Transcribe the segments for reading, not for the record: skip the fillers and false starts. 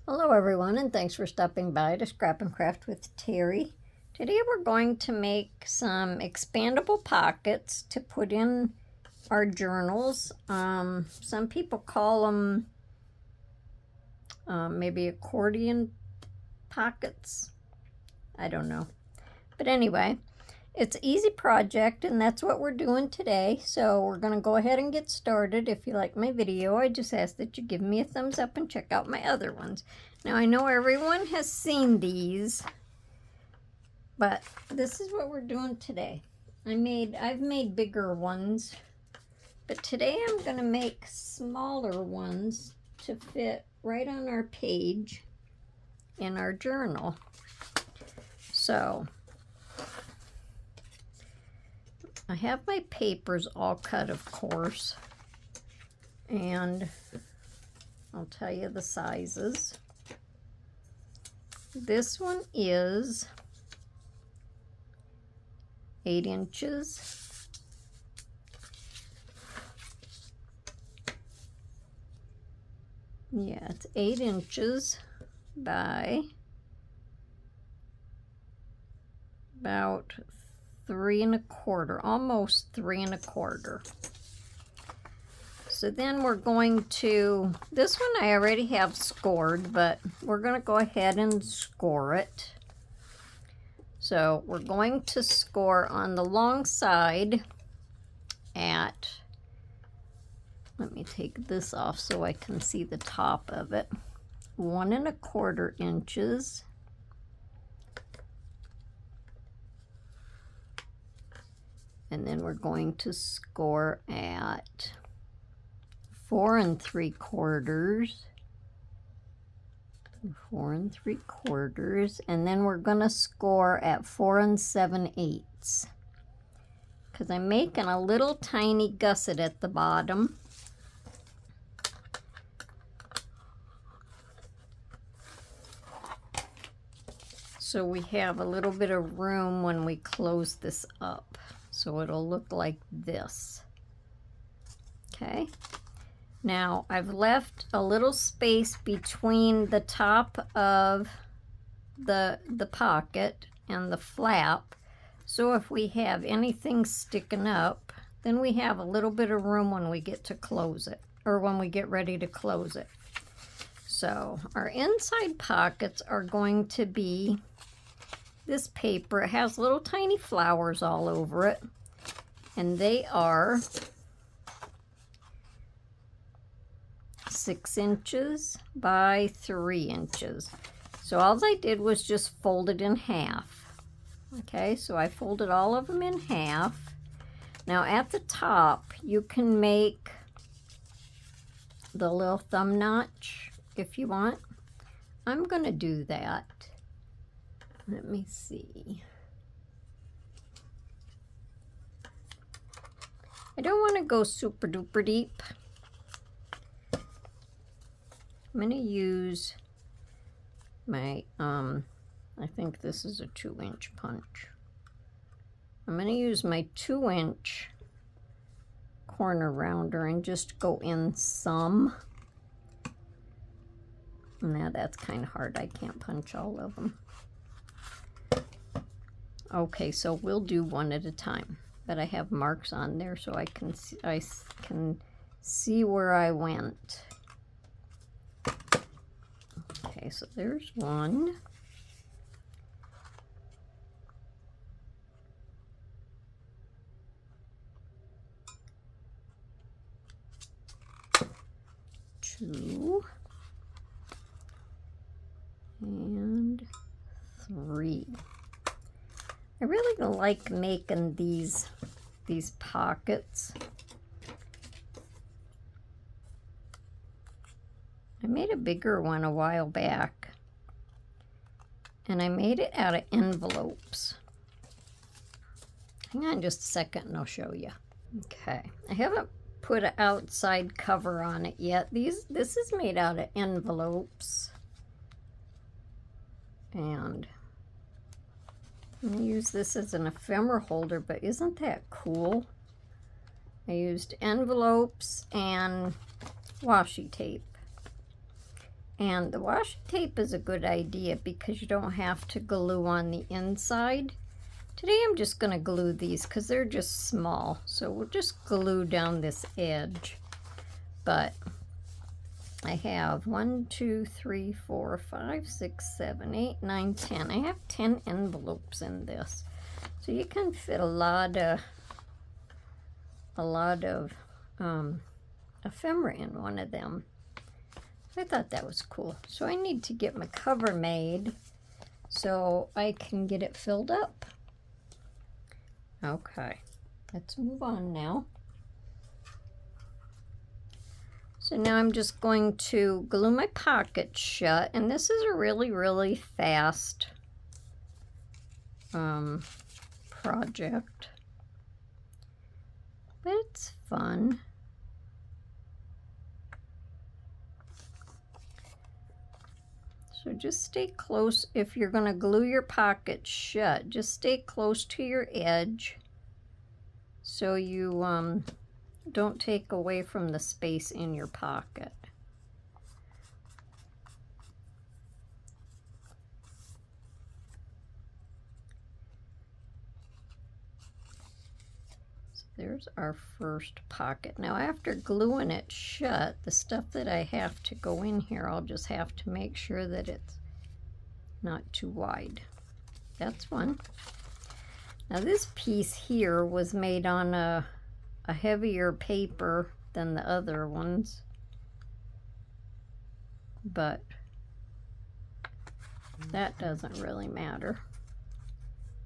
Hello everyone, and thanks for stopping by to Scrap and Craft with Terry. Today we're going to make some expandable pockets to put in our journals. Some people call them maybe accordion pockets. I don't know. But anyway, it's an easy project, and that's what we're doing today. So we're going to go ahead and get started. If you like my video, I just ask that you give me a thumbs up and check out my other ones. Now, I know everyone has seen these, but this is what we're doing today. I've made bigger ones, but today I'm going to make smaller ones to fit right on our page in our journal. So I have my papers all cut, of course, and I'll tell you the sizes. This one is 8 inches. Yeah, it's 8 inches by about 3 1/4, almost 3 1/4. So then we're going to, this one I already have scored, but we're going to go ahead and score it. So we're going to score on the long side at, let me take this off so I can see the top of it, 1 1/4 inches. And then we're going to score at 4 3/4, 4 3/4, and then we're going to score at 4 7/8, because I'm making a little tiny gusset at the bottom. So we have a little bit of room when we close this up. So it'll look like this. Okay. Now I've left a little space between the top of the pocket and the flap. So if we have anything sticking up, then we have a little bit of room when we get to close it, or when we get ready to close it. So our inside pockets are going to be this paper. It has little tiny flowers all over it, and they are 6 inches by 3 inches. So all I did was just fold it in half. Okay, so I folded all of them in half. Now at the top, you can make the little thumb notch if you want. I'm going to do that. Let me see. I don't want to go super duper deep. I'm going to use my, I think this is a 2-inch punch. I'm going to use my 2-inch corner rounder and just go in some. Now that's kind of hard. I can't punch all of them. Okay, so we'll do one at a time. But I have marks on there so I can see where I went. Okay, so there's one. Two. And 3. I really like making these pockets. I made a bigger one a while back, and I made it out of envelopes. Hang on just a second and I'll show you. Okay, I haven't put an outside cover on it yet. This is made out of envelopes, and I'm going to use this as an ephemera holder, but isn't that cool? I used envelopes and washi tape. And the washi tape is a good idea because you don't have to glue on the inside. Today I'm just going to glue these because they're just small. So we'll just glue down this edge. But I have 1, 2, 3, 4, 5, 6, 7, 8, 9, 10. I have 10 envelopes in this. So you can fit a lot of ephemera in one of them. I thought that was cool. So I need to get my cover made so I can get it filled up. Okay, let's move on now. So now I'm just going to glue my pocket shut, and this is a really, really fast project, but it's fun. So just stay close. If you're going to glue your pocket shut, just stay close to your edge so you don't take away from the space in your pocket. So there's our first pocket. Now after gluing it shut, the stuff that I have to go in here, I'll just have to make sure that it's not too wide. That's one. Now this piece here was made on a heavier paper than the other ones, but that doesn't really matter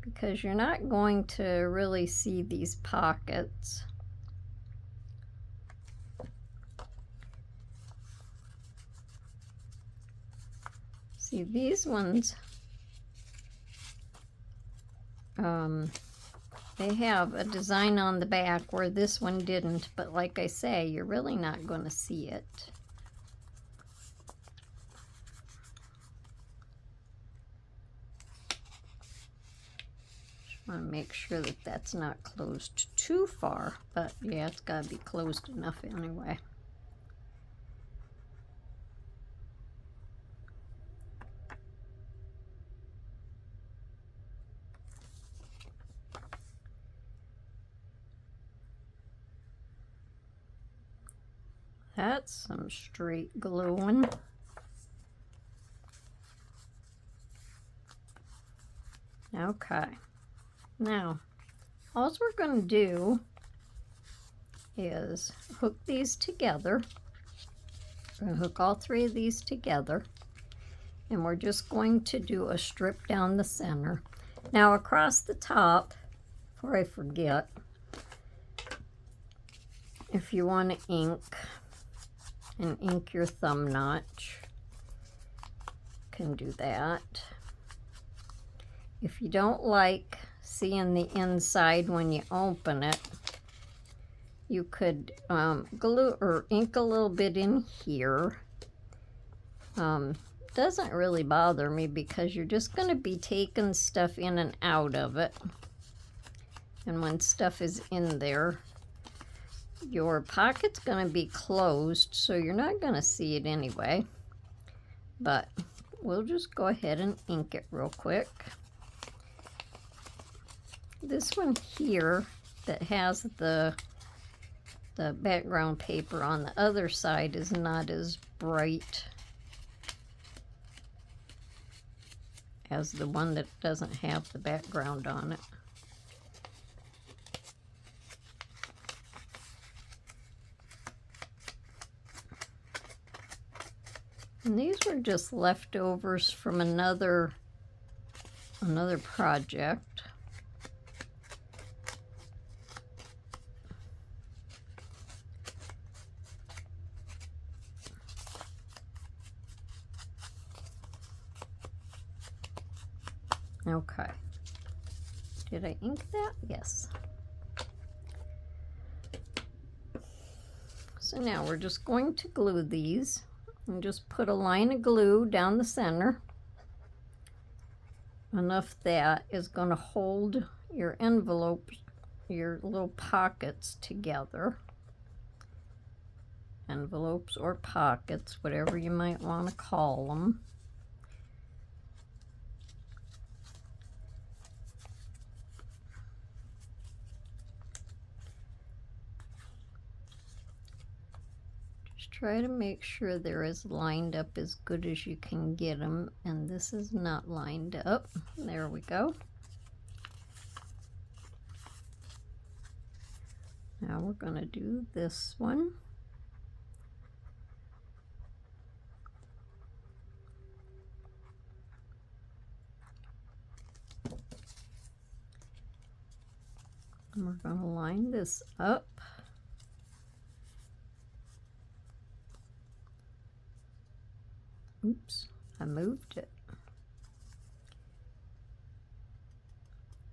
because you're not going to really see these pockets. See, these ones, they have a design on the back where this one didn't, but like I say, you're really not going to see it. Just want to make sure that that's not closed too far, but yeah, it's got to be closed enough anyway. That's some straight gluing. Okay, now all we're going to do is hook these together. We're going to hook all three of these together, and we're just going to do a strip down the center. Now across the top, before I forget, if you want to ink your thumb notch, you can do that. If you don't like seeing the inside when you open it, you could glue or ink a little bit in here. Doesn't really bother me because you're just going to be taking stuff in and out of it. And when stuff is in there, your pocket's going to be closed, so you're not going to see it anyway. But we'll just go ahead and ink it real quick. This one here that has the background paper on the other side is not as bright as the one that doesn't have the background on it. And these were just leftovers from another project. Okay. Did I ink that? Yes. So now we're just going to glue these and just put a line of glue down the center. Enough that is going to hold your envelopes, your little pockets together. envelopes or pockets, whatever you might want to call them. Just try to make sure they're as lined up as good as you can get them, and this is not lined up. There we go. Now we're going to do this one. And we're going to line this up. Oops, I moved it.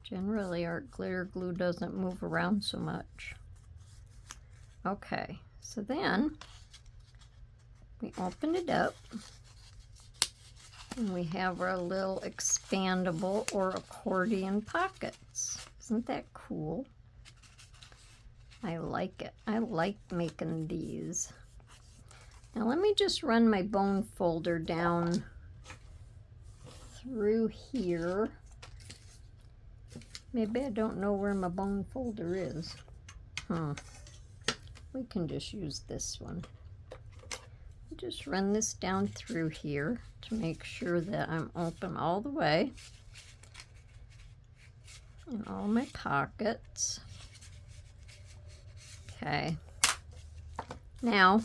Generally, our glitter glue doesn't move around so much. Okay, so then we open it up and we have our little expandable or accordion pockets. Isn't that cool? I like it. I like making these. Now let me just run my bone folder down through here. Maybe I don't know where my bone folder is. We can just use this one. Just run this down through here to make sure that I'm open all the way in all my pockets. Okay. Now,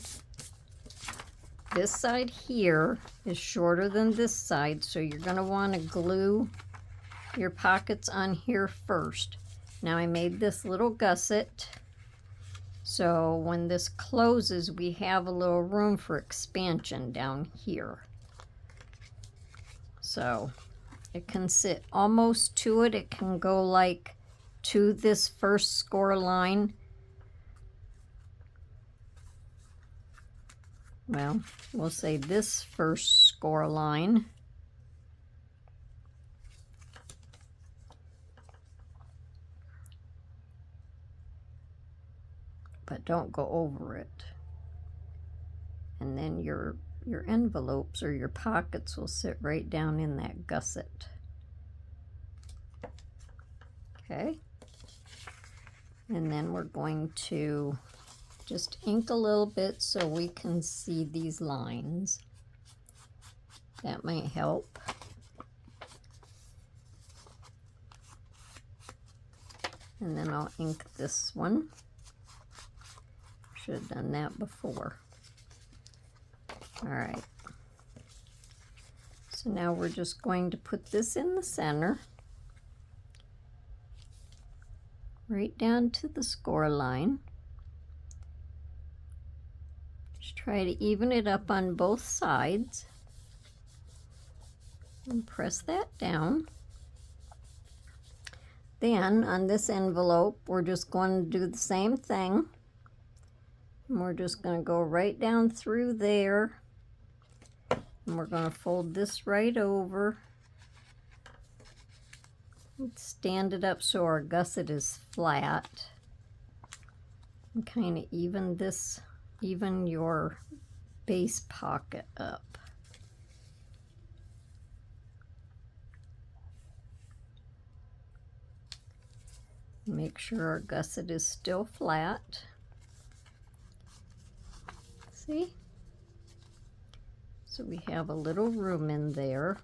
this side here is shorter than this side, so you're going to want to glue your pockets on here first. Now I made this little gusset, so when this closes, we have a little room for expansion down here. So it can sit almost to it. It can go like to this first score line. Well, we'll say this first score line. But don't go over it. And then your envelopes or your pockets will sit right down in that gusset. Okay. And then we're going to just ink a little bit so we can see these lines. That might help. And then I'll ink this one. Should have done that before. All right. So now we're just going to put this in the center, right down to the score line. Just try to even it up on both sides and press that down. Then on this envelope, we're just going to do the same thing. And we're just going to go right down through there. And we're going to fold this right over. And stand it up so our gusset is flat. And kind of even your base pocket up. Make sure our gusset is still flat. See? So we have a little room in there.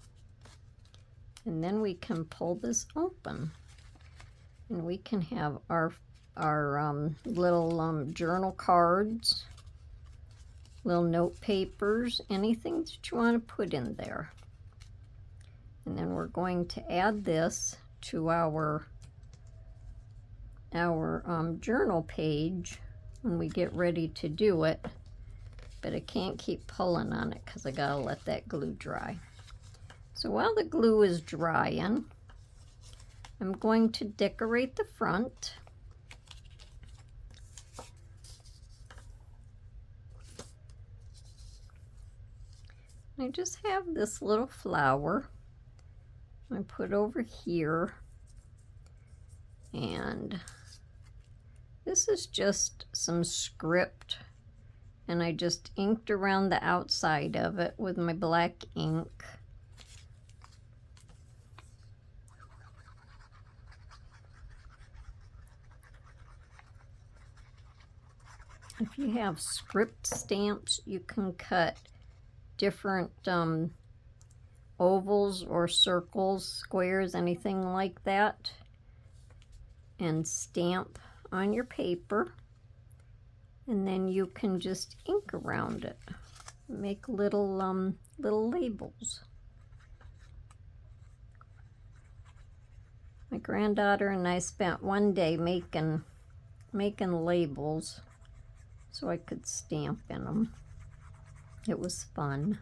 And then we can pull this open. And we can have our little journal cards, little note papers, anything that you want to put in there. And then we're going to add this to our journal page when we get ready to do it, but I can't keep pulling on it because I gotta let that glue dry. So while the glue is drying, I'm going to decorate the front. I just have this little flower I put over here, and this is just some script and I just inked around the outside of it with my black ink. If you have script stamps, you can cut different ovals or circles, squares, anything like that, and stamp on your paper, and then you can just ink around it, make little little labels. My granddaughter and I spent one day making labels so I could stamp in them. It was fun.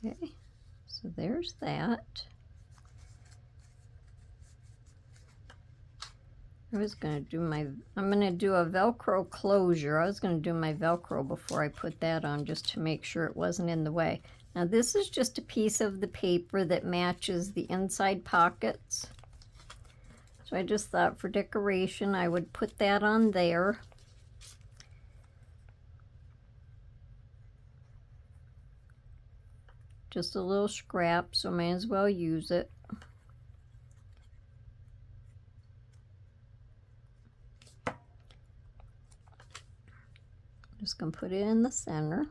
Okay, so there's that. I'm going to do a Velcro closure. I was going to do my Velcro before I put that on just to make sure it wasn't in the way. Now this is just a piece of the paper that matches the inside pockets. So I just thought for decoration I would put that on there. Just a little scrap, so may as well use it. Just going to put it in the center.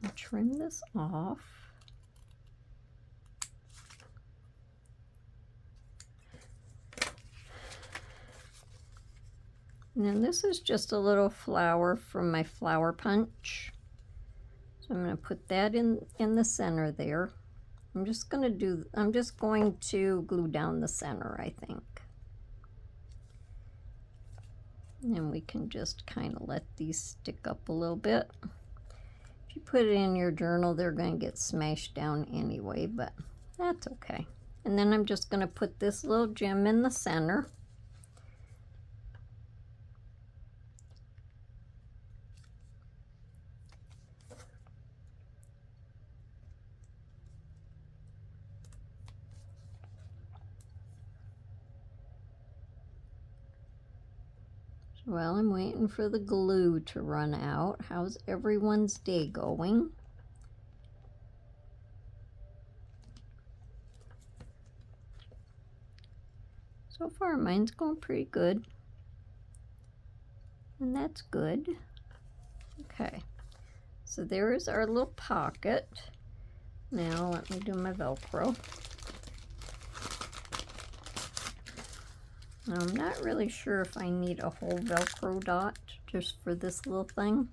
I'll trim this off. And then this is just a little flower from my flower punch. So I'm going to put that in the center there. I'm just going to glue down the center, I think. And we can just kind of let these stick up a little bit. If you put it in your journal, they're going to get smashed down anyway, but that's okay. And then I'm just going to put this little gem in the center. Well, I'm waiting for the glue to run out. How's everyone's day going? So far, mine's going pretty good. And that's good. Okay, so there is our little pocket. Now let me do my Velcro. I'm not really sure if I need a whole Velcro dot just for this little thing,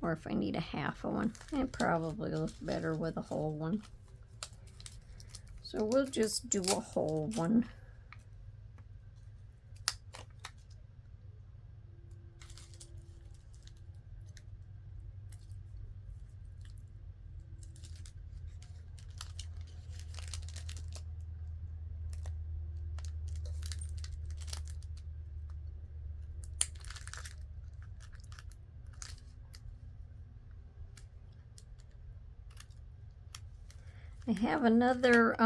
or if I need a half of one. It probably looks better with a whole one. So we'll just do a whole one. I have another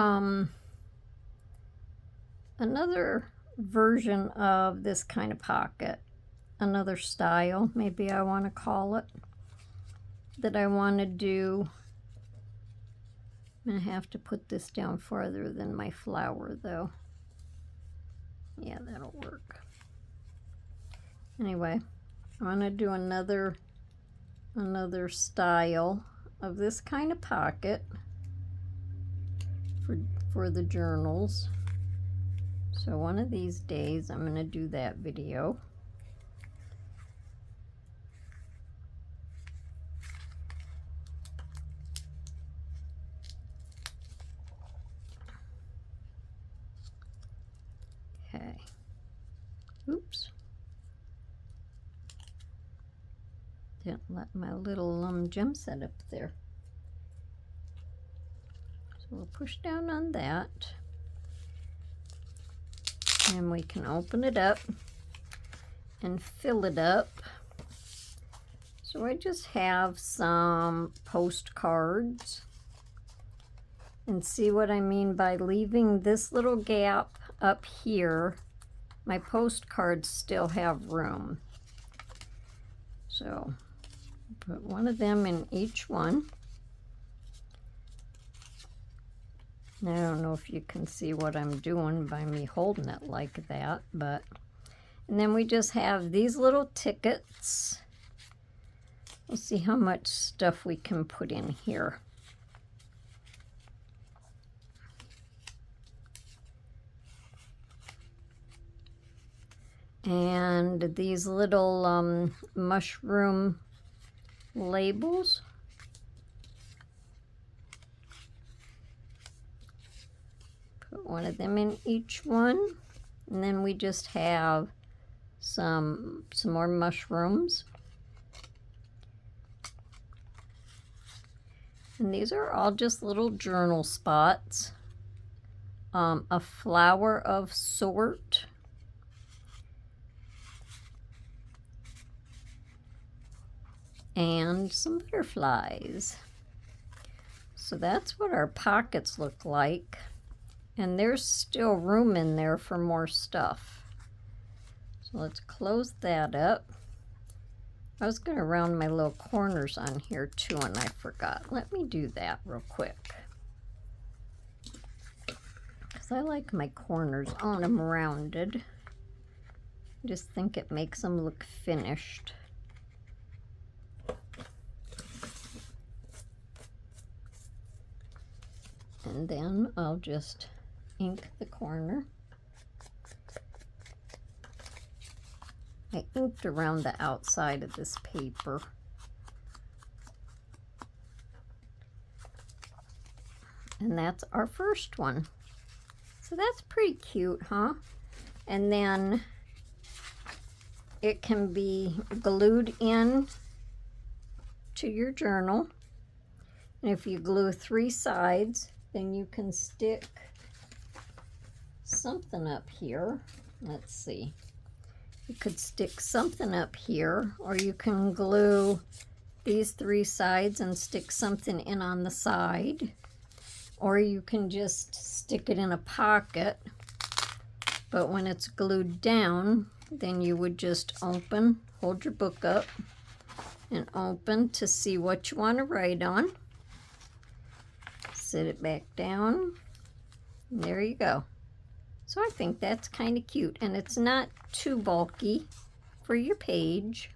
version of this kind of pocket, another style, maybe I want to call it, that I want to do. I'm going to have to put this down farther than my flower though. Yeah, that'll work. Anyway, I want to do another style of this kind of pocket for the journals. So one of these days I'm going to do that video. Okay. Oops. Didn't let my little gem set up there. So we'll push down on that. And we can open it up and fill it up. So I just have some postcards. And see what I mean by leaving this little gap up here. My postcards still have room. So put one of them in each one. I don't know if you can see what I'm doing by me holding it like that, but, and then we just have these little tickets. We'll see how much stuff we can put in here. And these little mushroom labels. Put one of them in each one. And then we just have some more mushrooms. And these are all just little journal spots. A flower of sort. And some butterflies. So that's what our pockets look like. And there's still room in there for more stuff. So let's close that up. I was going to round my little corners on here too, and I forgot. Let me do that real quick. Because I like my corners on them rounded. I just think it makes them look finished. And then I'll just ink the corner. I inked around the outside of this paper. And that's our first one. So that's pretty cute, huh? And then it can be glued in to your journal. And if you glue 3 sides, then you can stick something up here. Let's see. You could stick something up here, or you can glue these 3 sides and stick something in on the side. Or you can just stick it in a pocket. But when it's glued down, then you would just open, hold your book up, and open to see what you want to write on. Sit it back down. And there you go. So I think that's kind of cute, and it's not too bulky for your page.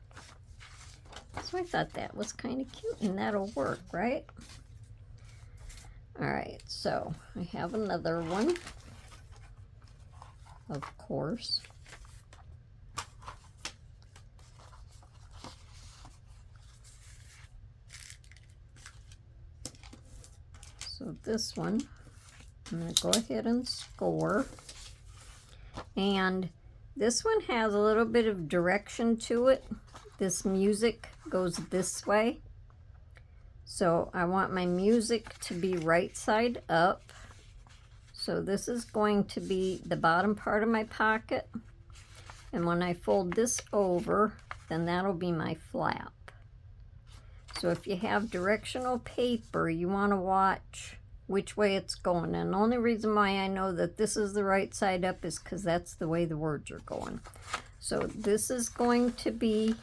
So I thought that was kind of cute, and that'll work, right? All right, so I have another one, of course. So this one, I'm going to go ahead and score. And this one has a little bit of direction to it. This music goes this way. So I want my music to be right side up. So this is going to be the bottom part of my pocket. And when I fold this over, then that'll be my flap. So if you have directional paper, you want to watch which way it's going. And the only reason why I know that this is the right side up is because that's the way the words are going. So this is going to be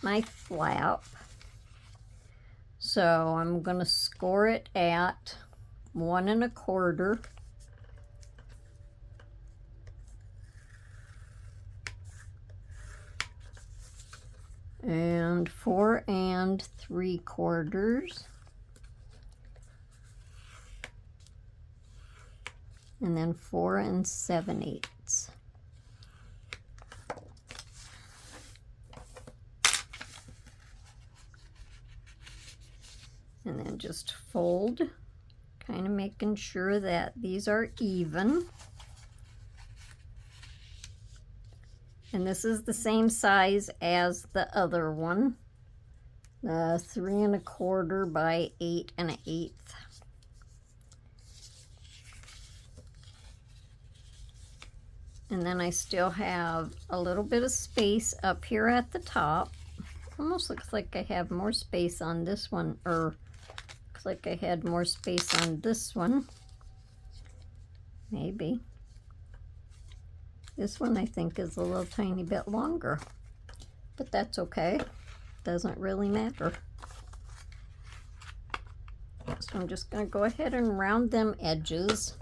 my flap. So I'm going to score it at 1 1/4. And 4 3/4. And then 4 7/8. And then just fold, kind of making sure that these are even. And this is the same size as the other one, 3 1/4 by 8 1/8. And then I still have a little bit of space up here at the top. Almost looks like I have more space on this one, or looks like I had more space on this one. Maybe. This one I think is a little tiny bit longer, but that's okay. Doesn't really matter. So I'm just going to go ahead and round them edges.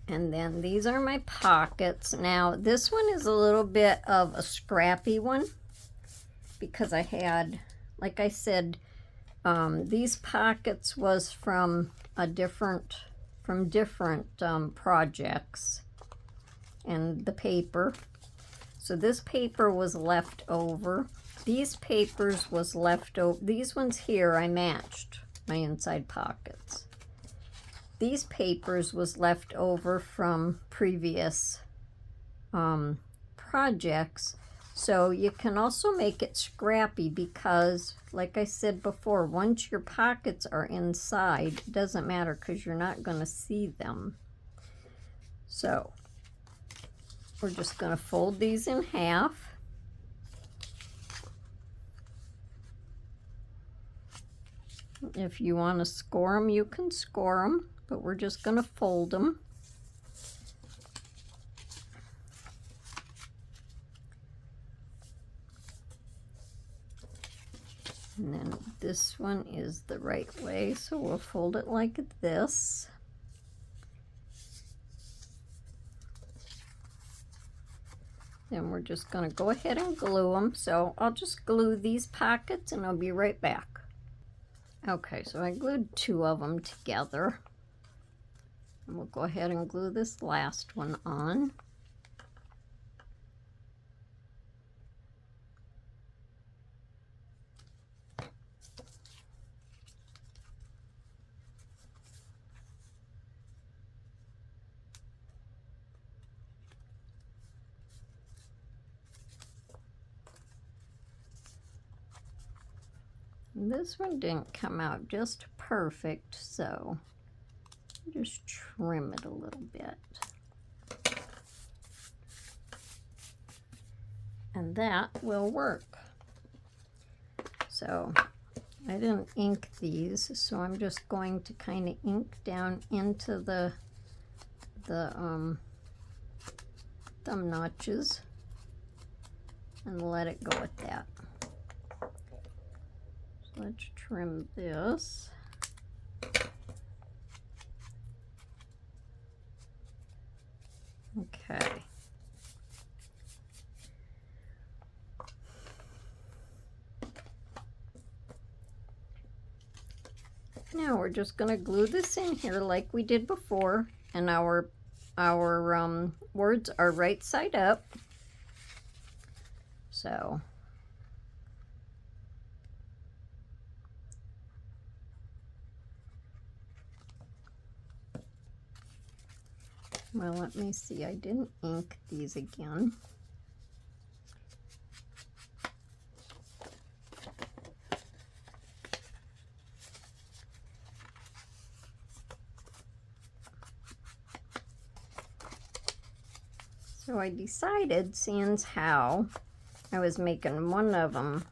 And then these are my pockets. Now this one is a little bit of a scrappy one because I had, like I said, these pockets was from different projects and the paper. So this paper was left over. These papers was left over. These ones here I matched my inside pockets. These papers was left over from previous projects. So you can also make it scrappy because, like I said before, once your pockets are inside, it doesn't matter because you're not going to see them. So we're just going to fold these in half. If you want to score them, you can score them, but we're just going to fold them. And then this one is the right way, so we'll fold it like this. Then we're just going to go ahead and glue them. So I'll just glue these pockets and I'll be right back. Okay, so I glued 2 of them together. And we'll go ahead and glue this last one on. This one didn't come out just perfect, so just trim it a little bit. And that will work. So I didn't ink these, so I'm just going to kind of ink down into the thumb notches and let it go at that. Let's trim this. Okay. Now we're just going to glue this in here like we did before, and our words are right side up. So well, let me see, I didn't ink these again. So I decided, seeing how I was making one of them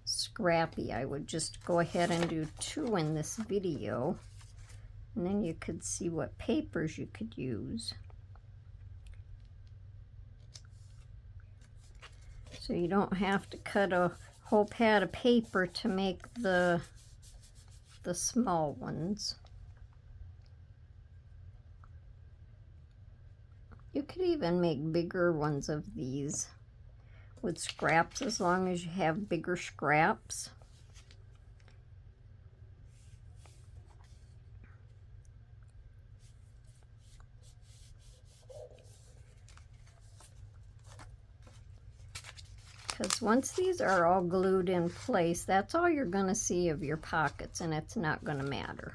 scrappy, I would just go ahead and do 2 in this video. And then you could see what papers you could use. So you don't have to cut a whole pad of paper to make the small ones. You could even make bigger ones of these with scraps as long as you have bigger scraps. Because once these are all glued in place, that's all you're going to see of your pockets, and it's not going to matter.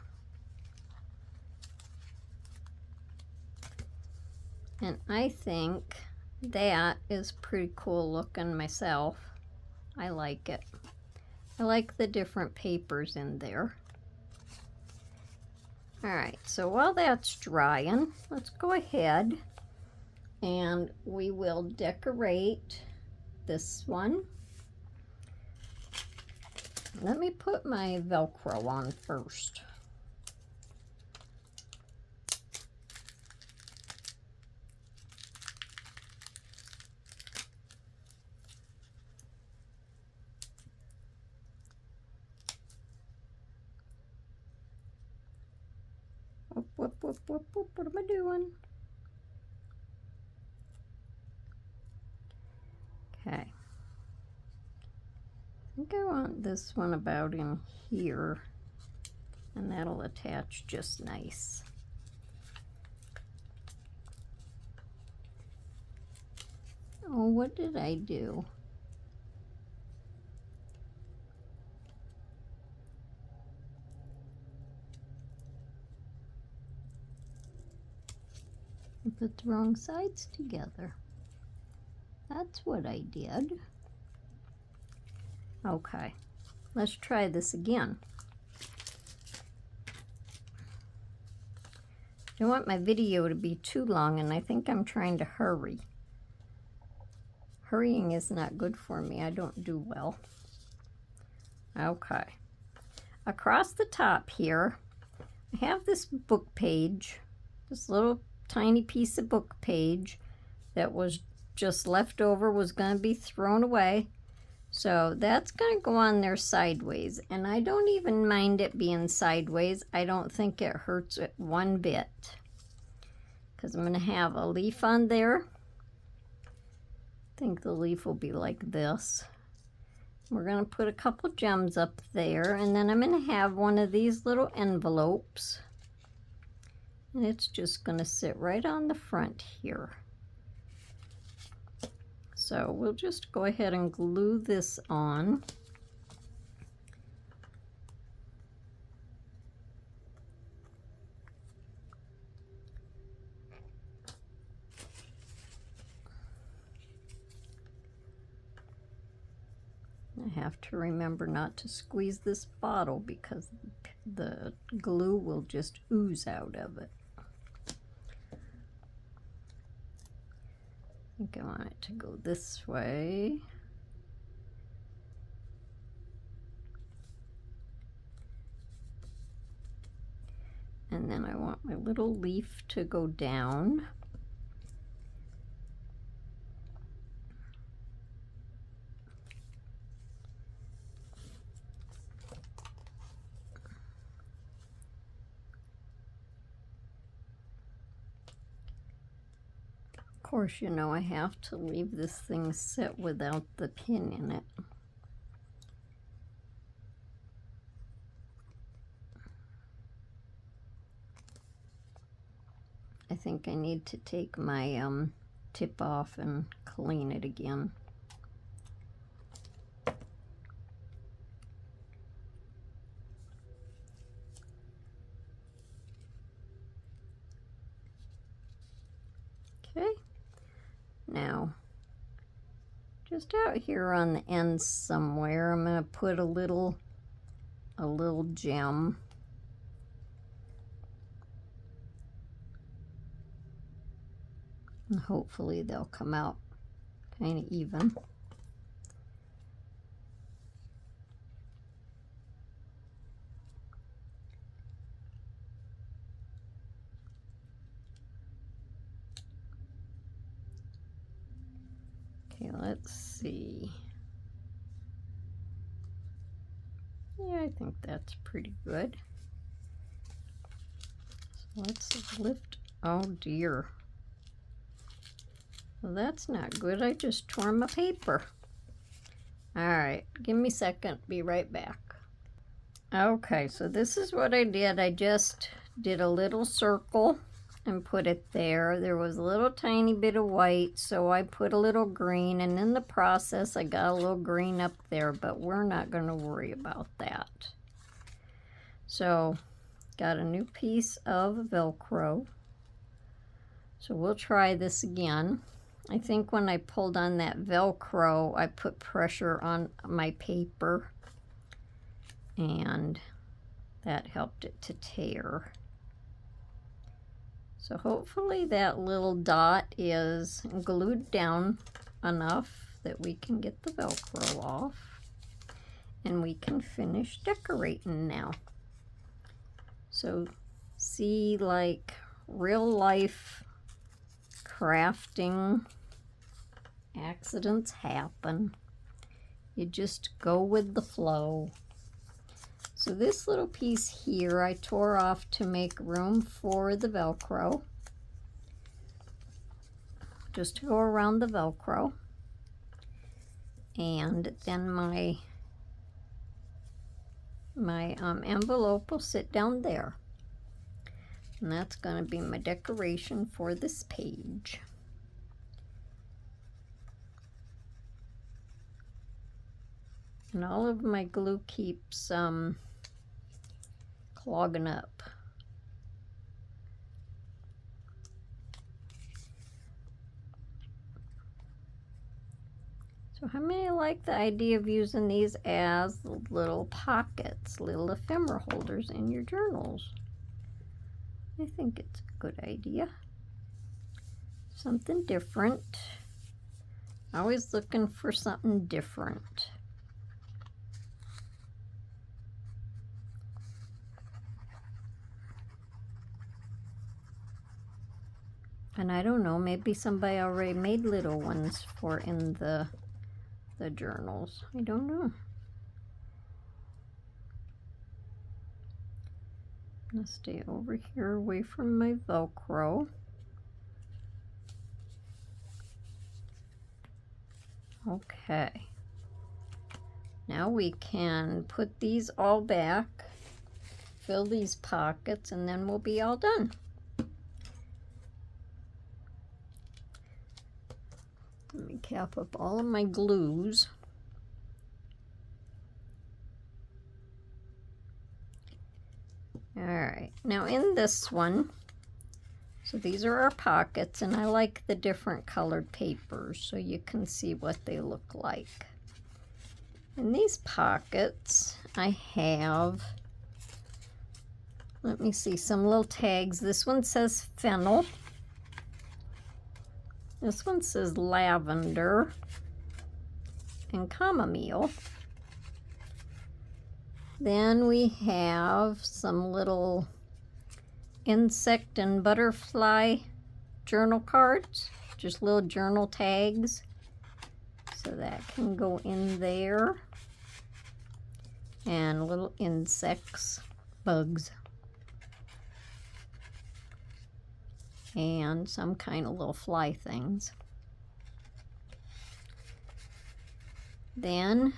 And I think that is pretty cool looking myself. I like it. I like the different papers in there. All right, so while that's drying, let's go ahead And we will decorate this one. Let me put my Velcro on first. Whoop, whoop, whoop, whoop, whoop. What am I doing? Okay. I think I want this one about in here, and that'll attach just nice. Oh, what did I do? I put the wrong sides together. That's what I did. Okay, let's try this again. I don't want my video to be too long, and I think I'm trying to hurry. Hurrying is not good for me. I don't do well. Okay. Across the top here, I have this book page, this little tiny piece of book page that was just left over, was going to be thrown away. So that's going to go on there sideways, and I don't even mind it being sideways. I don't think it hurts it one bit, because I'm going to have a leaf on there. I think the leaf will be like this. We're going to put a couple gems up there, and then I'm going to have one of these little envelopes, and it's just going to sit right on the front here. So we'll just go ahead and glue this on. I have to remember not to squeeze this bottle because the glue will just ooze out of it. I think I want it to go this way. And then I want my little leaf to go down. Of course, you know I have to leave this thing sit without the pin in it. I think I need to take my tip off and clean it again. Okay. Now, just out here on the end somewhere, I'm going to put a little gem. And hopefully they'll come out kind of even. Okay, let's see. Yeah, I think that's pretty good. So let's lift. Oh dear. Well, that's not good. I just tore my paper. All right, give me a second. Be right back. Okay, so this is what I did. I just did a little circle and put it there. There was a little tiny bit of white, so I put a little green, and in the process I got a little green up there, but we're not going to worry about that. So got a new piece of Velcro. So we'll try this again. I think when I pulled on that Velcro, I put pressure on my paper, and that helped it to tear. So hopefully that little dot is glued down enough that we can get the Velcro off and we can finish decorating now. So see, like real life crafting accidents happen. You just go with the flow. So this little piece here I tore off to make room for the Velcro. Just to go around the Velcro. And then my envelope will sit down there. And that's going to be my decoration for this page. And all of my glue keeps clogging up. So how many like the idea of using these as little pockets, little ephemera holders in your journals? I think it's a good idea. Something different. Always looking for something different. And I don't know, maybe somebody already made little ones for in the journals. I don't know. I'm gonna stay over here away from my Velcro. Okay. Now we can put these all back, fill these pockets, and then we'll be all done. Let me cap up all of my glues. All right, now in this one, so these are our pockets, and I like the different colored papers so you can see what they look like. In these pockets, I have, let me see, some little tags. This one says fennel. This one says lavender and chamomile. Then we have some little insect and butterfly journal cards, just little journal tags. So that can go in there. And little insects, bugs. And some kind of little fly things. Then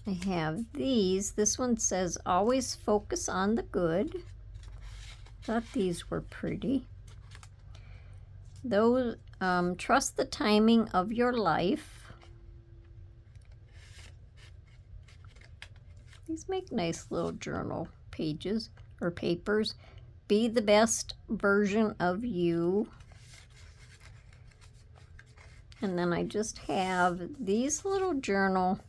I have these. This one says always focus on the good. Thought these were pretty. Those trust the timing of your life. These make nice little journal pages or papers. Be the best version of you. And then I just have these little journal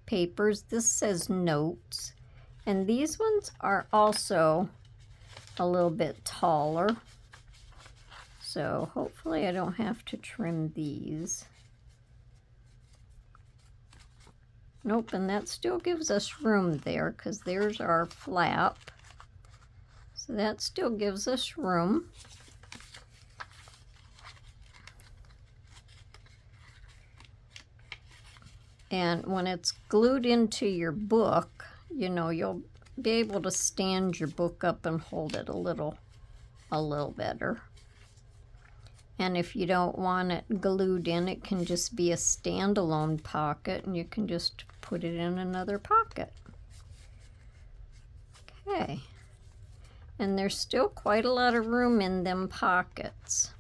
papers. This says notes. And these ones are also a little bit taller. So hopefully I don't have to trim these. Nope, and that still gives us room there because there's our flap. So that still gives us room. And when it's glued into your book, you know, you'll be able to stand your book up and hold it a little better. And if you don't want it glued in, it can just be a standalone pocket and you can just put it in another pocket. Okay. And there's still quite a lot of room in them pockets.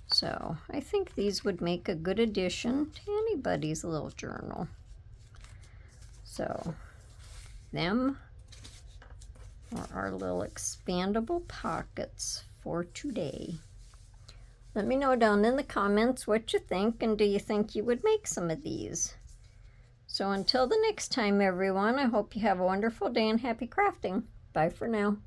So I think these would make a good addition to anybody's little journal. So them are our little expandable pockets for today. Let me know down in the comments what you think, and do you think you would make some of these? So until the next time, everyone, I hope you have a wonderful day and happy crafting. Bye for now.